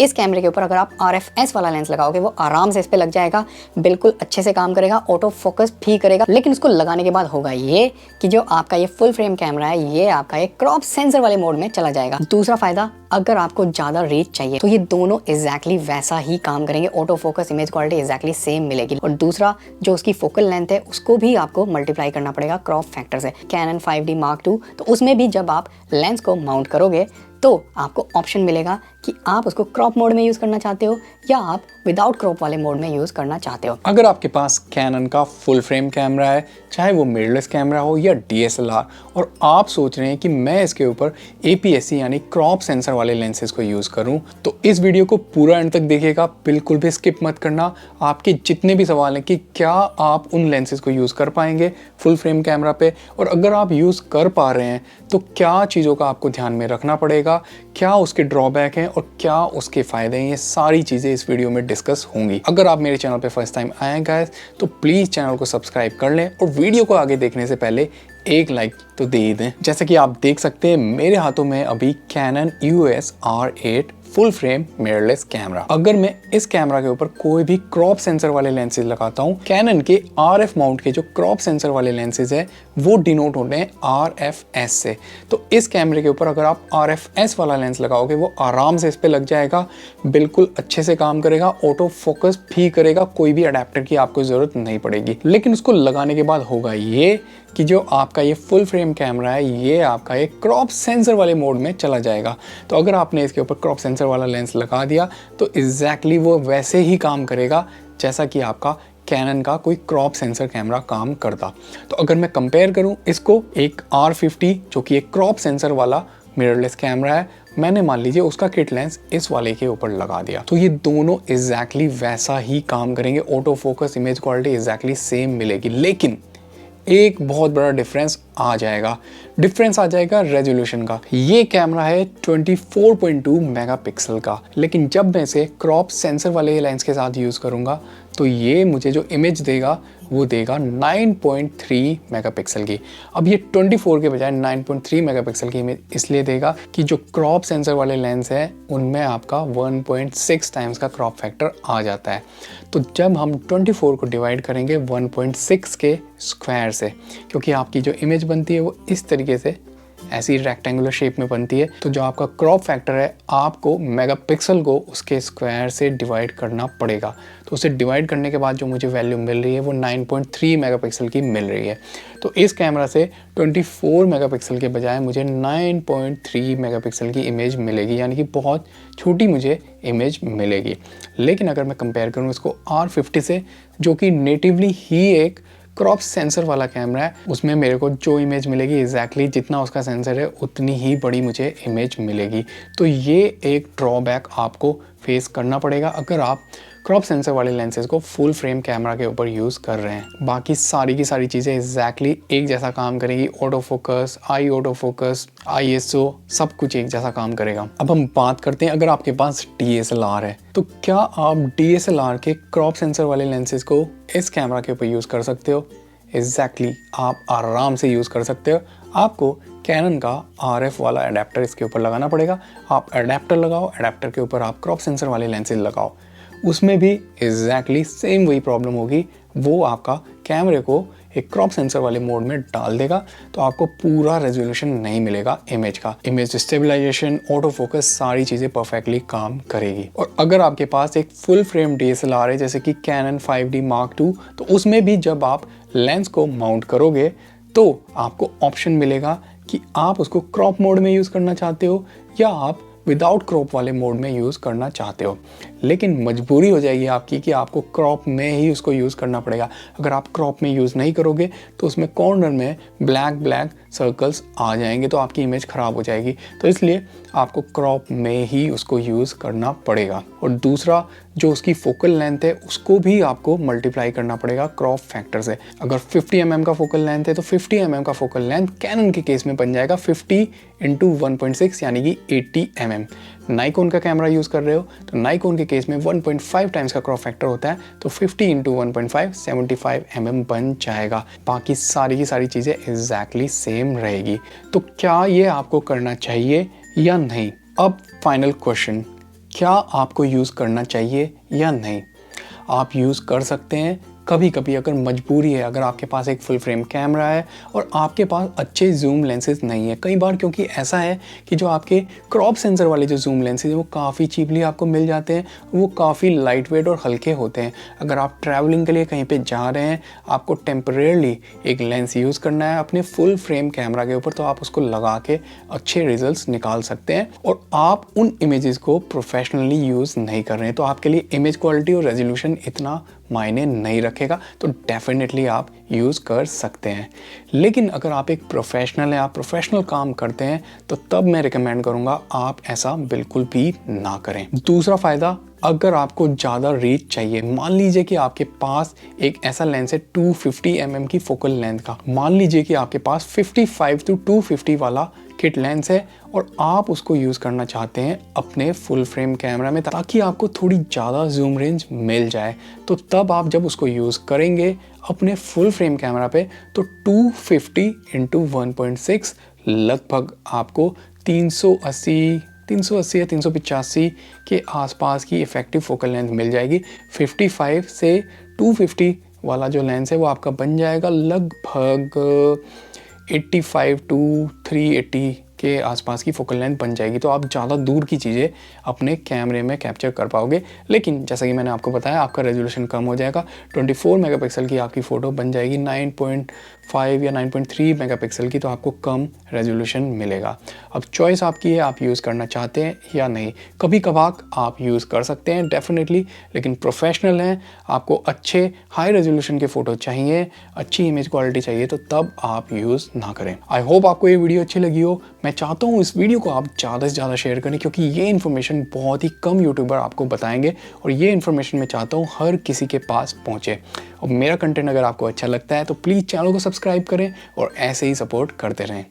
इस कैमरे के ऊपर अगर आप RFS वाला लेंस लगाओगे वो आराम से इस पे लग जाएगा, बिल्कुल अच्छे से काम करेगा, ऑटो फोकस भी करेगा। लेकिन उसको लगाने के बाद होगा ये कि जो आपका ये फुल फ्रेम कैमरा है ये आपका ये क्रॉप सेंसर वाले मोड में चला जाएगा। दूसरा फायदा, अगर आपको ज्यादा रीच चाहिए तो ये दोनों एग्जैक्टली वैसा ही काम करेंगे, auto focus image quality exactly same मिलेगी। और दूसरा, जो उसकी फोकल लेंथ है उसको भी आपको मल्टीप्लाई करना पड़ेगा क्रॉप फैक्टर से। कैनन 5D Mark II, तो उसमें भी जब आप लेंस को माउंट करोगे तो आपको ऑप्शन मिलेगा कि आप उसको क्रॉप मोड में यूज़ करना चाहते हो या आप विदाउट क्रॉप वाले मोड में यूज़ करना चाहते हो। अगर आपके पास कैनन का फुल फ्रेम कैमरा है, चाहे वो मिररलेस कैमरा हो या DSLR, और आप सोच रहे हैं कि मैं इसके ऊपर APS-C यानी क्रॉप सेंसर वाले लेंसेज को यूज़ करूं, तो इस वीडियो को पूरा एंड तक देखिएगा, बिल्कुल भी स्किप मत करना। आपके जितने भी सवाल हैं कि क्या आप उन लेंसेज को यूज़ कर पाएंगे फुल फ्रेम कैमरा पे, और अगर आप यूज़ कर पा रहे हैं तो क्या चीज़ों का आपको ध्यान में रखना पड़ेगा, क्या उसके ड्रॉबैक हैं और क्या उसके फ़ायदे हैं, ये सारी चीज़ें इस वीडियो में डिस्कस होंगी। अगर आप मेरे चैनल पे फर्स्ट टाइम आए हैं गाइस, तो प्लीज़ चैनल को सब्सक्राइब कर लें और वीडियो को आगे देखने से पहले एक लाइक तो दे ही दें। जैसा कि आप देख सकते हैं मेरे हाथों में अभी Canon EOS R8 full frame mirrorless camera. अगर मैं इस कैमरा के ऊपर कोई भी क्रॉप सेंसर वाले लेंसेज लगाता हूँ, कैनन के RF माउंट के जो क्रॉप सेंसर वाले लेंसेज है वो डिनोट होते हैं RFS से। तो इस कैमरे के ऊपर अगर आप RFS वाला लेंस लगाओगे वो आराम से इस पे लग जाएगा, बिल्कुल अच्छे से काम करेगा, ऑटो फोकस भी करेगा, कोई भी अडेप्टर की आपको जरूरत नहीं पड़ेगी। लेकिन उसको लगाने के बाद होगा ये कि जो आपका ये फुल फ्रेम कैमरा है ये आपका एक क्रॉप सेंसर वाले मोड में चला जाएगा। तो अगर आपने इसके ऊपर क्रॉप सेंसर वाला लेंस लगा दिया तो एग्जैक्टली वो वैसे ही काम करेगा जैसा कि आपका कैनन का कोई क्रॉप सेंसर कैमरा काम करता। तो अगर मैं कंपेयर करूं इसको एक R50 जो कि एक क्रॉप सेंसर वाला मिररलेस कैमरा है, मैंने मान लीजिए उसका किट लेंस इस वाले के ऊपर लगा दिया, तो ये दोनों एग्जैक्टली वैसा ही काम करेंगे, auto focus image quality exactly same मिलेगी। लेकिन एक बहुत बड़ा डिफरेंस आ जाएगा रेजोल्यूशन का। ये कैमरा है 24.2 मेगापिक्सल का, लेकिन जब मैं इसे क्रॉप सेंसर वाले लेंस के साथ यूज़ करूँगा तो ये मुझे जो इमेज देगा वो देगा 9.3 मेगापिक्सल की। अब ये 24 के बजाय 9.3 मेगापिक्सल की इमेज इसलिए देगा कि जो क्रॉप सेंसर वाले लेंस है उनमें आपका 1.6 टाइम्स का क्रॉप फैक्टर आ जाता है। तो जब हम 24 को डिवाइड करेंगे 1.6 के स्क्वायर से, क्योंकि आपकी जो इमेज बनती है वो इस तरीके से ऐसी रेक्टेंगुलर शेप में बनती है, तो जो आपका क्रॉप फैक्टर है आपको मेगापिक्सल को उसके स्क्वायर से डिवाइड करना पड़ेगा। तो उसे डिवाइड करने के बाद जो मुझे वैल्यू मिल रही है वो 9.3 मेगापिक्सल की मिल रही है। तो इस कैमरा से 24 मेगापिक्सल के बजाय मुझे 9.3 मेगापिक्सल की इमेज मिलेगी, यानी कि बहुत छोटी मुझे इमेज मिलेगी। लेकिन अगर मैं कंपेयर करूँ इसको R50 से, जो कि नेटिवली ही एक क्रॉप सेंसर वाला कैमरा है, उसमें मेरे को जो इमेज मिलेगी एग्जैक्टली जितना उसका सेंसर है उतनी ही बड़ी मुझे इमेज मिलेगी। तो ये एक ड्रॉबैक आपको फेस करना पड़ेगा अगर आप क्रॉप सेंसर वाले लेंसेज को फुल फ्रेम कैमरा के ऊपर यूज़ कर रहे हैं। बाकी सारी की सारी चीज़ें एग्जैक्टली एक जैसा काम करेगी, auto focus, auto focus, ISO सब कुछ एक जैसा काम करेगा। अब हम बात करते हैं अगर आपके पास DSLR है तो क्या आप DSLR के क्रॉप सेंसर वाले लेंसेज को इस कैमरा के ऊपर यूज़ कर सकते हो? एग्जैक्टली आप आराम से यूज़ कर सकते हो। आपको कैनन का RF वाला अडेप्टर इसके ऊपर लगाना पड़ेगा। आप अडेप्टर लगाओ, अडेप्टर के ऊपर आप क्रॉप सेंसर वाले लेंसेज लगाओ, उसमें भी एग्जैक्टली सेम वही प्रॉब्लम होगी, वो आपका कैमरे को एक क्रॉप सेंसर वाले मोड में डाल देगा, तो आपको पूरा रेजोल्यूशन नहीं मिलेगा इमेज का। इमेज स्टेबलाइजेशन, ऑटो फोकस सारी चीज़ें परफेक्टली काम करेगी। और अगर आपके पास एक फुल फ्रेम DSLR है जैसे कि कैनन 5D Mark II, तो उसमें भी जब आप लेंस को माउंट करोगे तो आपको ऑप्शन मिलेगा कि आप उसको क्रॉप मोड में यूज़ करना चाहते हो या आप विदाउट क्रॉप वाले मोड में यूज़ करना चाहते हो। लेकिन मजबूरी हो जाएगी आपकी कि आपको क्रॉप में ही उसको यूज़ करना पड़ेगा। अगर आप क्रॉप में यूज़ नहीं करोगे तो उसमें कॉर्नर में ब्लैक सर्कल्स आ जाएंगे, तो आपकी इमेज ख़राब हो जाएगी। तो इसलिए आपको क्रॉप में ही उसको यूज़ करना पड़ेगा। और दूसरा, जो उसकी फोकल लेंथ है उसको भी आपको मल्टीप्लाई करना पड़ेगा क्रॉप फैक्टर से। अगर 50 mm का फोकल लेंथ है तो 50 mm का फोकल लेंथ कैनन के केस में बन जाएगा 50 × 1.6 यानी कि 80 mm। नाइकोन का कैमरा यूज़ कर रहे हो तो नाइकोन के केस में 1.5 टाइम्स का क्रॉप फैक्टर होता है, तो 50 × 1.5 75 mm बन जाएगा। बाकी सारी की सारी चीज़ें एग्जैक्टली सेम रहेगी। तो क्या ये आपको करना चाहिए या नहीं? अब फाइनल क्वेश्चन, क्या आपको यूज़ करना चाहिए या नहीं। आप यूज़ कर सकते हैं कभी कभी अगर मजबूरी है, अगर आपके पास एक फुल फ्रेम कैमरा है और आपके पास अच्छे जूम लेंसेज नहीं है। कई बार क्योंकि ऐसा है कि जो आपके क्रॉप सेंसर वाले जो जूम लेंसेज हैं वो काफ़ी चीपली आपको मिल जाते हैं, वो काफ़ी लाइट वेट और हल्के होते हैं। अगर आप ट्रैवलिंग के लिए कहीं पे जा रहे हैं, आपको टेम्परेरली एक लेंस यूज़ करना है अपने फुल फ्रेम कैमरा के ऊपर, तो आप उसको लगा के अच्छे रिजल्ट्स निकाल सकते हैं और आप उन इमेजेस को प्रोफेशनली यूज़ नहीं कर रहे हैं, तो आपके लिए इमेज क्वालिटी और रेजोल्यूशन इतना मायने नहीं रखेगा, तो डेफिनेटली आप यूज़ कर सकते हैं। लेकिन अगर आप एक प्रोफेशनल हैं, आप प्रोफेशनल काम करते हैं, तो तब मैं रिकमेंड करूँगा आप ऐसा बिल्कुल भी ना करें। दूसरा फ़ायदा, अगर आपको ज़्यादा रीच चाहिए, मान लीजिए कि आपके पास एक ऐसा लेंस है 250 mm की फोकल लेंथ का, मान लीजिए कि आपके पास 55 to 250 वाला किट लेंस है और आप उसको यूज़ करना चाहते हैं अपने फुल फ्रेम कैमरा में ताकि आपको थोड़ी ज़्यादा जूम रेंज मिल जाए, तो तब आप जब उसको यूज़ करेंगे अपने फुल फ्रेम कैमरा पे, तो 250 × 1.6 लगभग आपको 380 या 385 के आसपास की इफ़ेक्टिव फोकल लेंथ मिल जाएगी। 55 से 250 वाला जो लेंस है वो आपका बन जाएगा लगभग 85 to 380 के आसपास की फोकल लेंथ बन जाएगी, तो आप ज़्यादा दूर की चीज़ें अपने कैमरे में कैप्चर कर पाओगे। लेकिन जैसा कि मैंने आपको बताया, आपका रेजोल्यूशन कम हो जाएगा, 24 मेगापिक्सल की आपकी फ़ोटो बन जाएगी 9.5 या 9.3 मेगापिक्सल की, तो आपको कम रेजोल्यूशन मिलेगा। अब चॉइस आपकी है, आप यूज़ करना चाहते हैं या नहीं। कभी कभार आप यूज़ कर सकते हैं डेफिनेटली, लेकिन प्रोफेशनल हैं, आपको अच्छे हाई रेजोल्यूशन के फ़ोटो चाहिए, अच्छी इमेज क्वालिटी चाहिए, तो तब आप यूज़ ना करें। आई होप आपको ये वीडियो अच्छी लगी हो। मैं चाहता हूँ इस वीडियो को आप ज़्यादा से ज़्यादा शेयर करें, क्योंकि ये इन्फॉर्मेशन बहुत ही कम यूट्यूबर आपको बताएंगे और ये इन्फॉर्मेशन मैं चाहता हूँ हर किसी के पास पहुँचे। और मेरा कंटेंट अगर आपको अच्छा लगता है तो प्लीज़ चैनल को सब्सक्राइब करें और ऐसे ही सपोर्ट करते रहें।